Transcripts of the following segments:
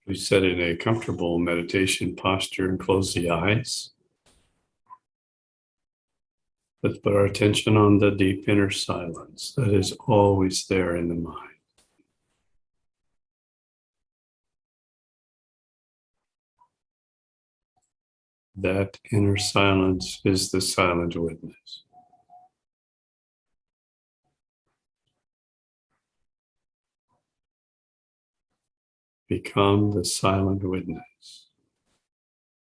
We sit in a comfortable meditation posture and close the eyes. Let's put our attention on the deep inner silence that is always there in the mind. That inner silence is the silent witness. Become the silent witness.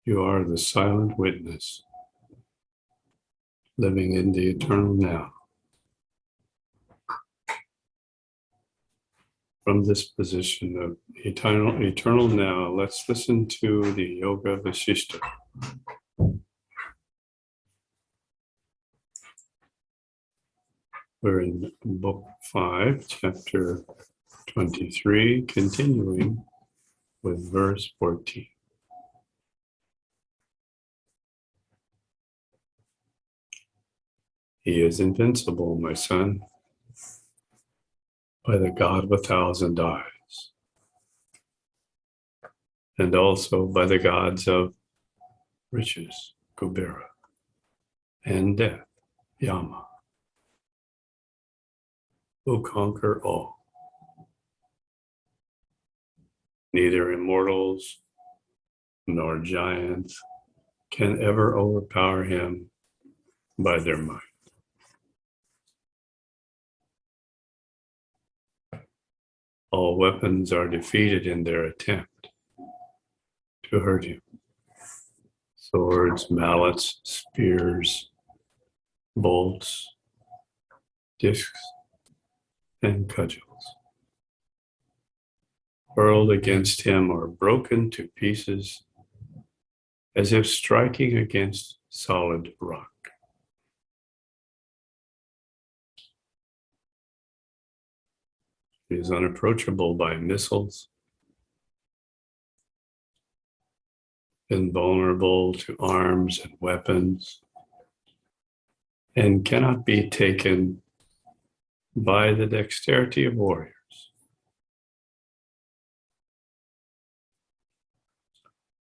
You are the silent witness, living in the eternal now. From this position of eternal now, let's listen to the Yoga Vasishtha. We're in Book 5, Chapter 23, continuing with verse 14. He is invincible, my son, by the God of 1,000 eyes, and also by the gods of riches, Kubera, and death, Yama, who conquer all. Neither immortals nor giants can ever overpower him by their might. All weapons are defeated in their attempt to hurt him. Swords, mallets, spears, bolts, discs, and cudgels hurled against him are broken to pieces as if striking against solid rock. He is unapproachable by missiles, invulnerable to arms and weapons, and cannot be taken by the dexterity of warriors.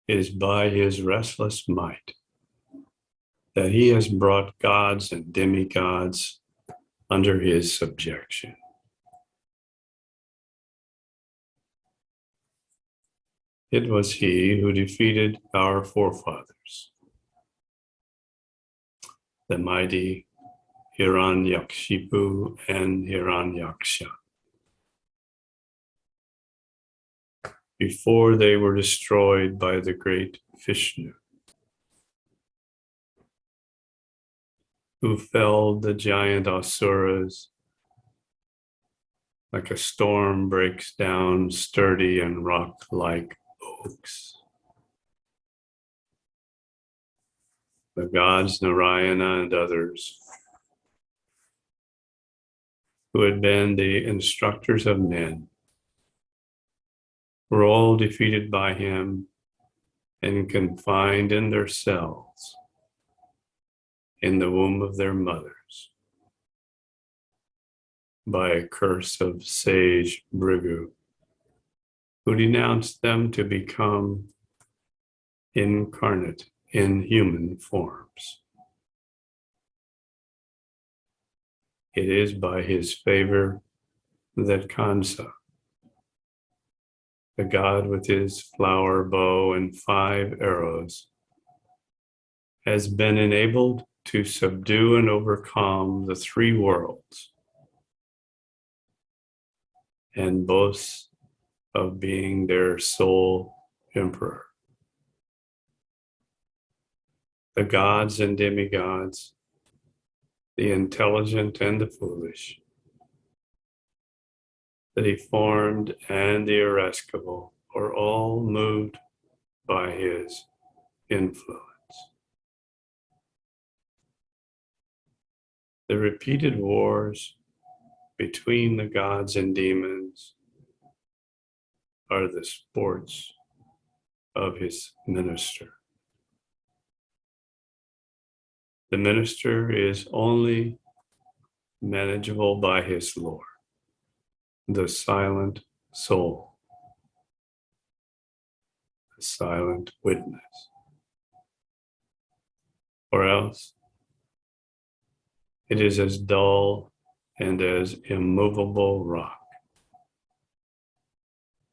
It is by his restless might that he has brought gods and demigods under his subjection. It was he who defeated our forefathers, the mighty Hiranyakshipu and Hiranyaksha, before they were destroyed by the great Vishnu, who felled the giant Asuras like a storm breaks down sturdy and rock-like oaks. The gods Narayana and others, who had been the instructors of men, were all defeated by him and confined in their cells in the womb of their mothers by a curse of sage Bhrigu, who denounced them to become incarnate in human forms. It is by his favor that Kansa, the god with his flower bow and 5 arrows, has been enabled to subdue and overcome the 3 worlds and boasts of being their sole emperor. The gods and demigods, the intelligent and the foolish, the deformed and the irascible, are all moved by his influence. The repeated wars between the gods and demons are the sports of his minister. The minister is only manageable by his Lord, the silent soul, a silent witness. Or else, it is as dull and as immovable rock,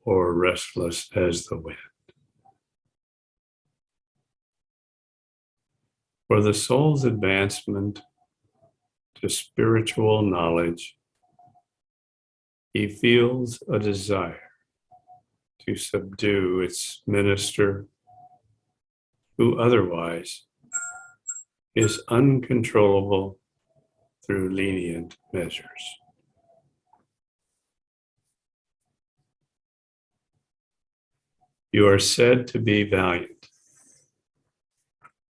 or restless as the wind. For the soul's advancement to spiritual knowledge, he feels a desire to subdue its minister, who otherwise is uncontrollable through lenient measures. You are said to be valiant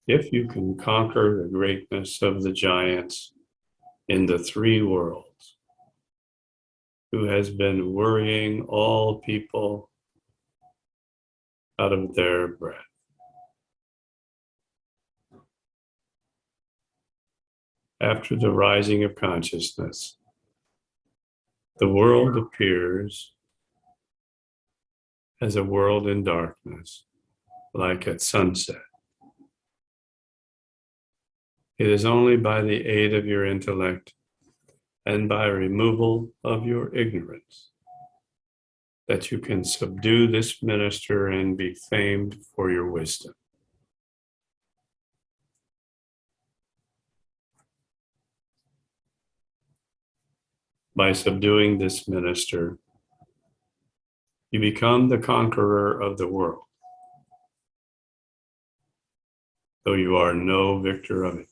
if you can conquer the greatness of the giants in the three worlds, who has been worrying all people out of their breath. After the rising of consciousness, the world appears as a world in darkness, like at sunset. It is only by the aid of your intellect and by removal of your ignorance that you can subdue this minister and be famed for your wisdom. By subduing this minister, you become the conqueror of the world, though you are no victor of it.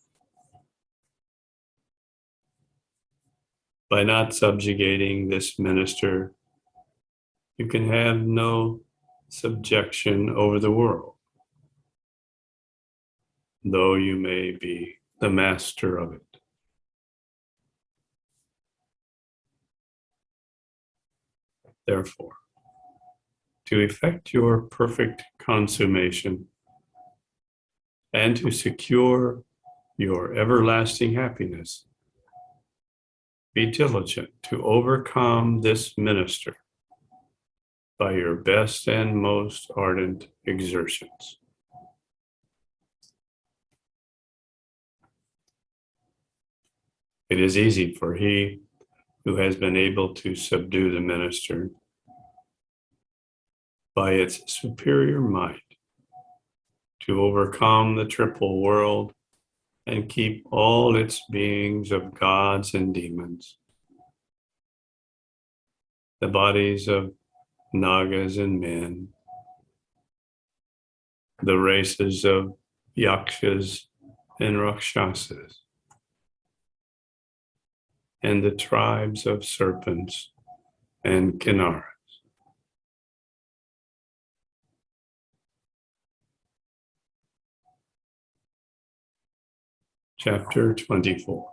By not subjugating this minister, you can have no subjection over the world, though you may be the master of it. Therefore, to effect your perfect consummation and to secure your everlasting happiness, be diligent to overcome this minister by your best and most ardent exertions. It is easy for he who has been able to subdue the minister by its superior might to overcome the triple world and keep all its beings of gods and demons, the bodies of nagas and men, the races of yakshas and rakshasas, and the tribes of serpents and kinnaras. Chapter 24.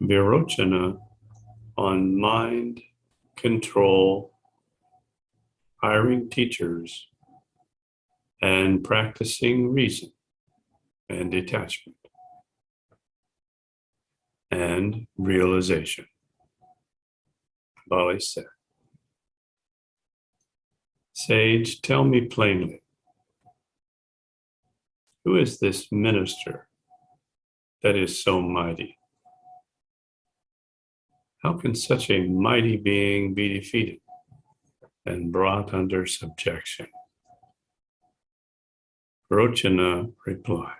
Virochana on mind control, hiring teachers, and practicing reason and detachment and realization. Bali said, Sage, tell me plainly, who is this minister that is so mighty? How can such a mighty being be defeated and brought under subjection? Rochana replied,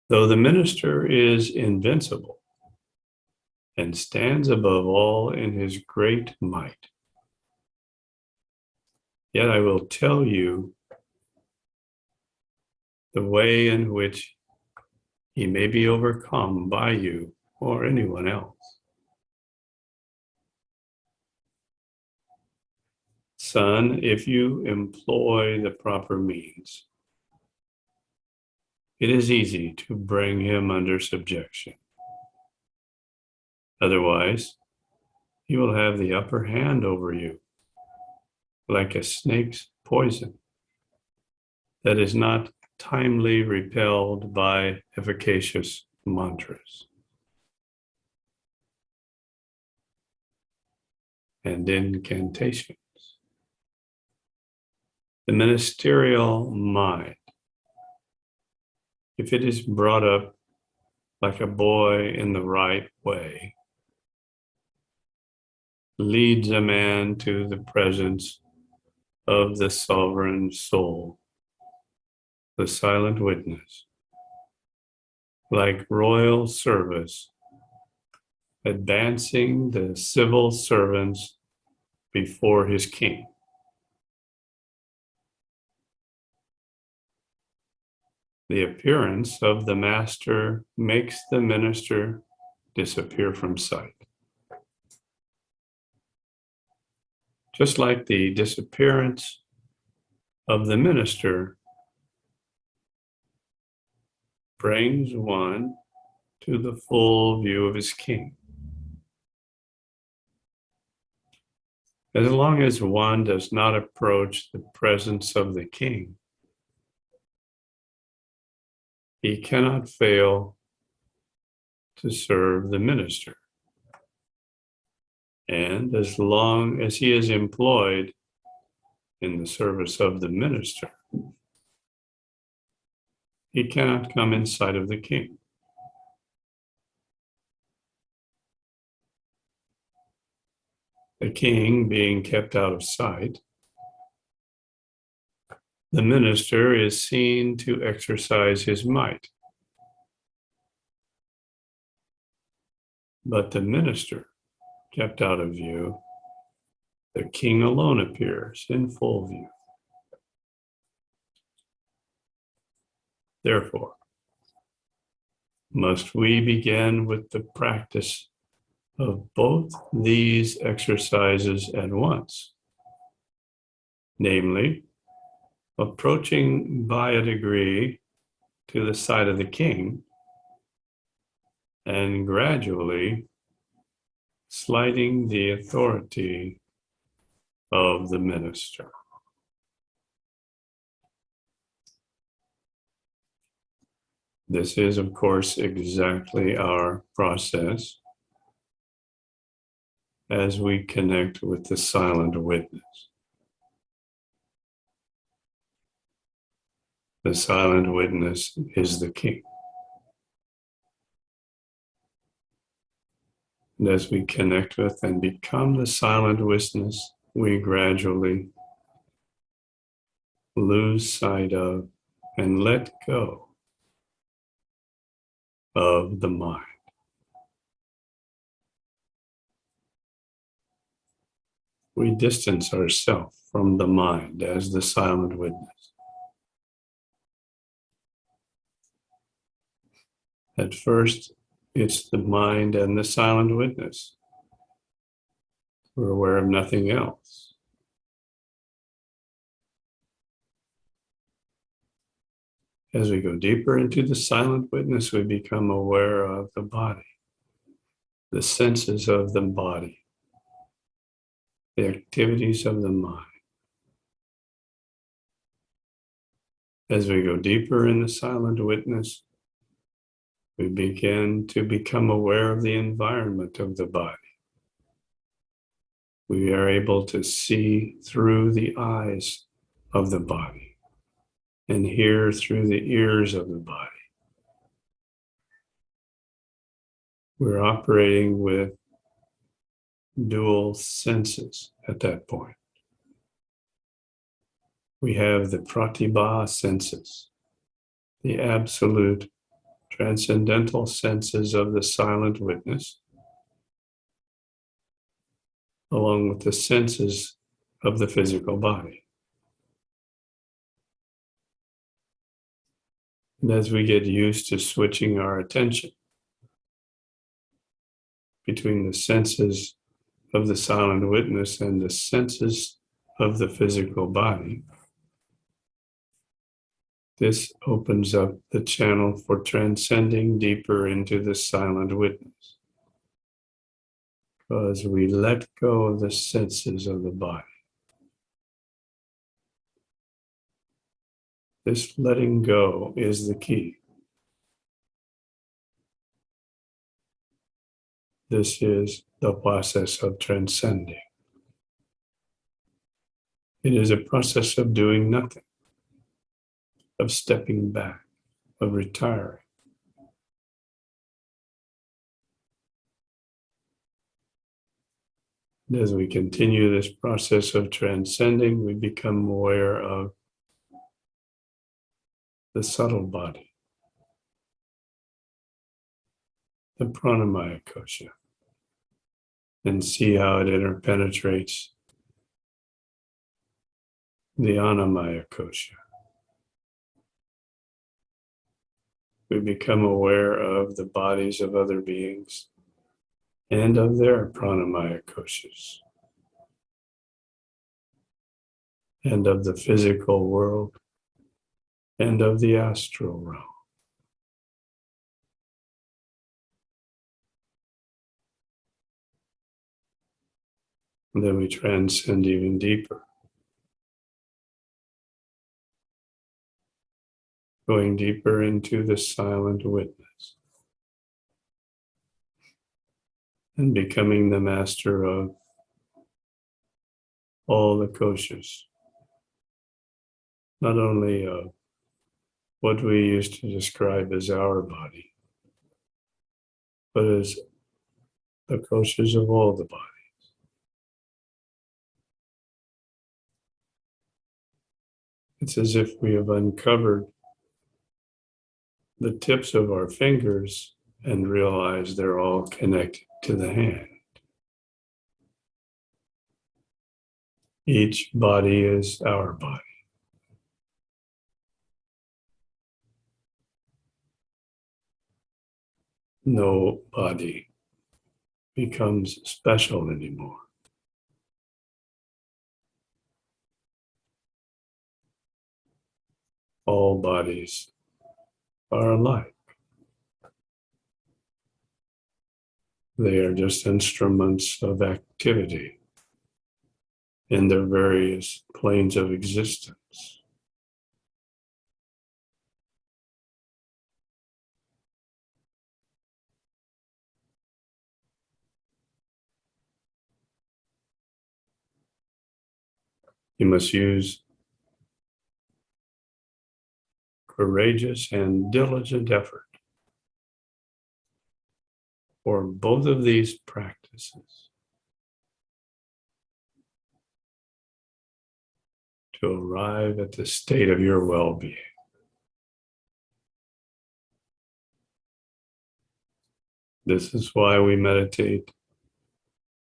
though the minister is invincible and stands above all in his great might, yet I will tell you the way in which he may be overcome by you or anyone else. Son, if you employ the proper means, it is easy to bring him under subjection. Otherwise, he will have the upper hand over you, like a snake's poison that is not timely repelled by efficacious mantras. and incantations. The ministerial mind, if it is brought up like a boy in the right way, leads a man to the presence of the sovereign soul, the silent witness, like royal service, advancing the civil servants before his king. The appearance of the master makes the minister disappear from sight. Just like the disappearance of the minister brings one to the full view of his king. As long as one does not approach the presence of the king, he cannot fail to serve the minister. And as long as he is employed in the service of the minister, he cannot come in sight of the king. The king being kept out of sight, the minister is seen to exercise his might. But the minister kept out of view, the king alone appears in full view. Therefore, must we begin with the practice of both these exercises at once, namely, approaching by a degree to the side of the king and gradually sliding the authority of the minister. This is, of course, exactly our process as we connect with the silent witness. The silent witness is the king. And as we connect with and become the silent witness, we gradually lose sight of and let go of the mind. We distance ourselves from the mind as the silent witness. At first, it's the mind and the silent witness. We're aware of nothing else. As we go deeper into the silent witness, we become aware of the body, the senses of the body, the activities of the mind. As we go deeper in the silent witness, we begin to become aware of the environment of the body. We are able to see through the eyes of the body and hear through the ears of the body. We're operating with dual senses at that point. We have the pratibha senses, the absolute transcendental senses of the silent witness, along with the senses of the physical body. And as we get used to switching our attention between the senses of the silent witness and the senses of the physical body, this opens up the channel for transcending deeper into the silent witness, because we let go of the senses of the body. This letting go is the key. This is the process of transcending. It is a process of doing nothing, of stepping back, of retiring. And as we continue this process of transcending, we become aware of the subtle body, the pranamaya kosha, and see how it interpenetrates the annamaya kosha. We become aware of the bodies of other beings and of their pranamaya koshas, and of the physical world, and of the astral realm. And then we transcend even deeper, going deeper into the silent witness and becoming the master of all the koshas, not only of what we used to describe as our body, but as the koshas of all the body. It's as if we have uncovered the tips of our fingers and realized they're all connected to the hand. Each body is our body. No body becomes special anymore. All bodies are alike. They are just instruments of activity in their various planes of existence. You must use courageous and diligent effort for both of these practices to arrive at the state of your well-being. This is why we meditate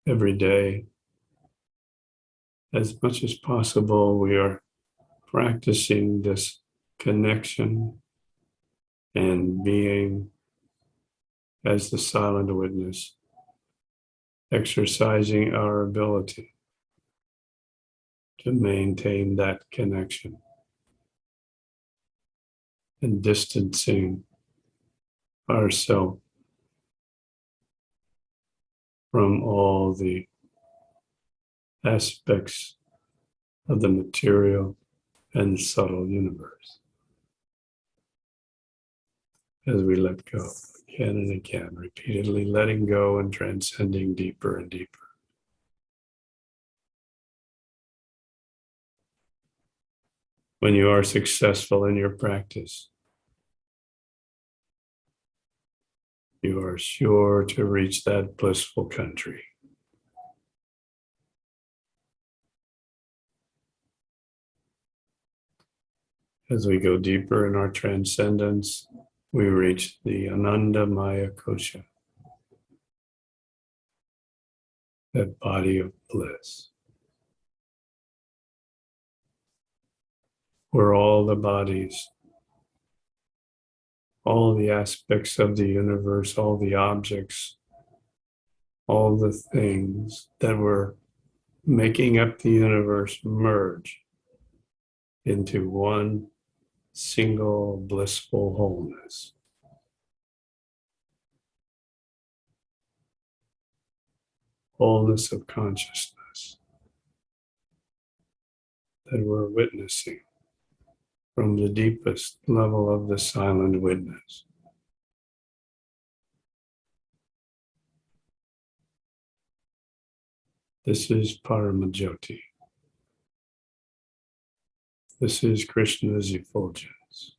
every day. As much as possible, we are practicing this connection and being as the silent witness, exercising our ability to maintain that connection and distancing ourselves from all the aspects of the material and subtle universe. As we let go again and again, repeatedly letting go and transcending deeper and deeper. When you are successful in your practice, you are sure to reach that blissful country. As we go deeper in our transcendence, we reach the Anandamaya Kosha, that body of bliss, where all the bodies, all the aspects of the universe, all the objects, all the things that were making up the universe merge into one single blissful wholeness. Wholeness of consciousness that we're witnessing from the deepest level of the silent witness. This is Paramajyoti. This is Krishna's effulgence.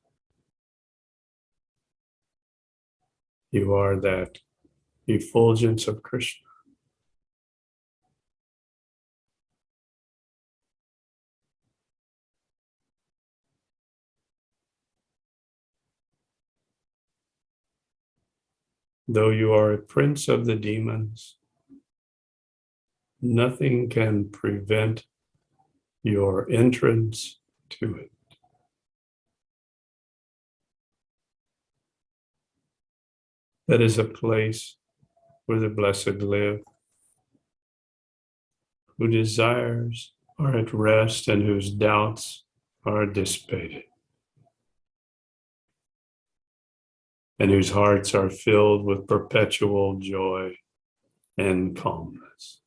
You are that effulgence of Krishna. Though you are a prince of the demons, nothing can prevent your entrance to it. That is a place where the blessed live, whose desires are at rest and whose doubts are dissipated, and whose hearts are filled with perpetual joy and calmness.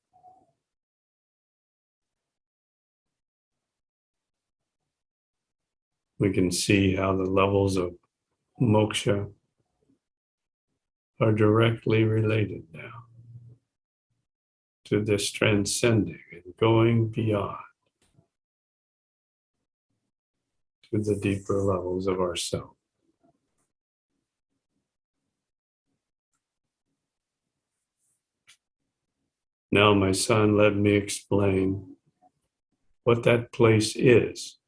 We can see how the levels of moksha are directly related now to this transcending and going beyond to the deeper levels of ourself. Now, my son, let me explain what that place is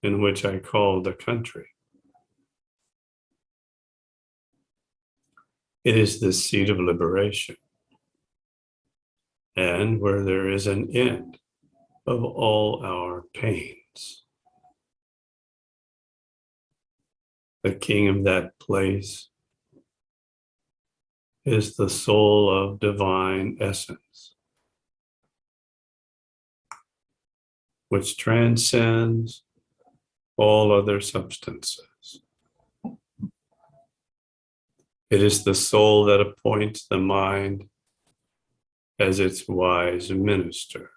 in which I call the country. It is the seat of liberation, and where there is an end of all our pains. The king of that place is the soul of divine essence, which transcends all other substances. It is the soul that appoints the mind as its wise minister.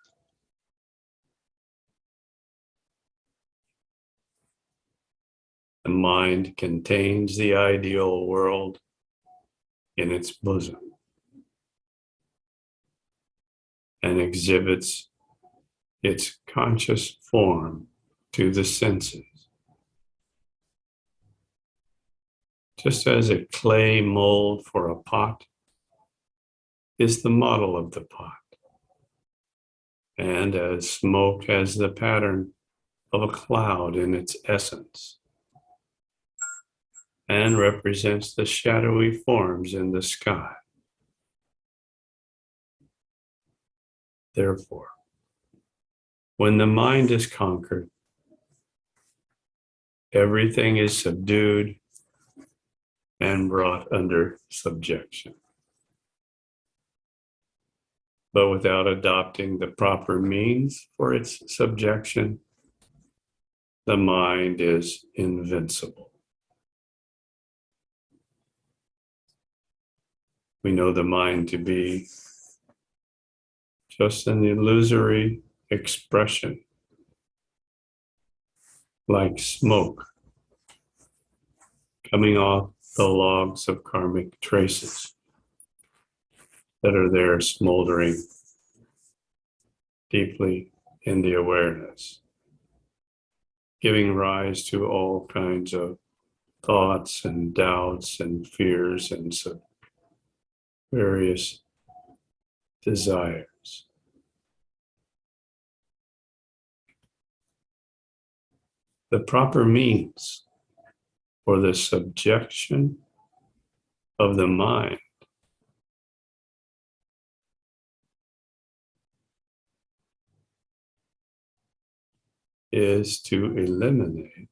The mind contains the ideal world in its bosom and exhibits its conscious form to the senses. Just as a clay mold for a pot is the model of the pot, and as smoke has the pattern of a cloud in its essence, and represents the shadowy forms in the sky. Therefore, when the mind is conquered, everything is subdued and brought under subjection. But without adopting the proper means for its subjection, the mind is invincible. We know the mind to be just an illusory expression, like smoke coming off the logs of karmic traces that are there smoldering deeply in the awareness, giving rise to all kinds of thoughts and doubts and fears and various desires. The proper means for the subjection of the mind is to eliminate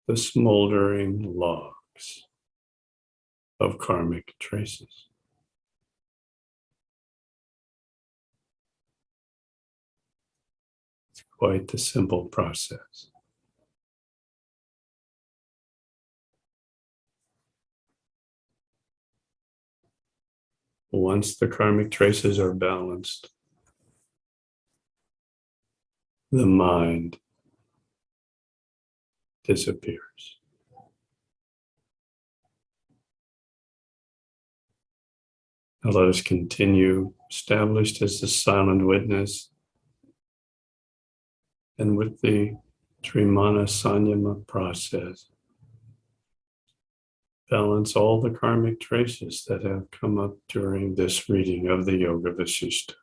the smoldering logs of karmic traces. It's quite the simple process. Once the karmic traces are balanced, the mind disappears. Now let us continue, established as the silent witness, And with the Trimana Sanyama process, balance all the karmic traces that have come up during this reading of the Yoga Vasishta.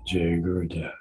Jay Gurudev.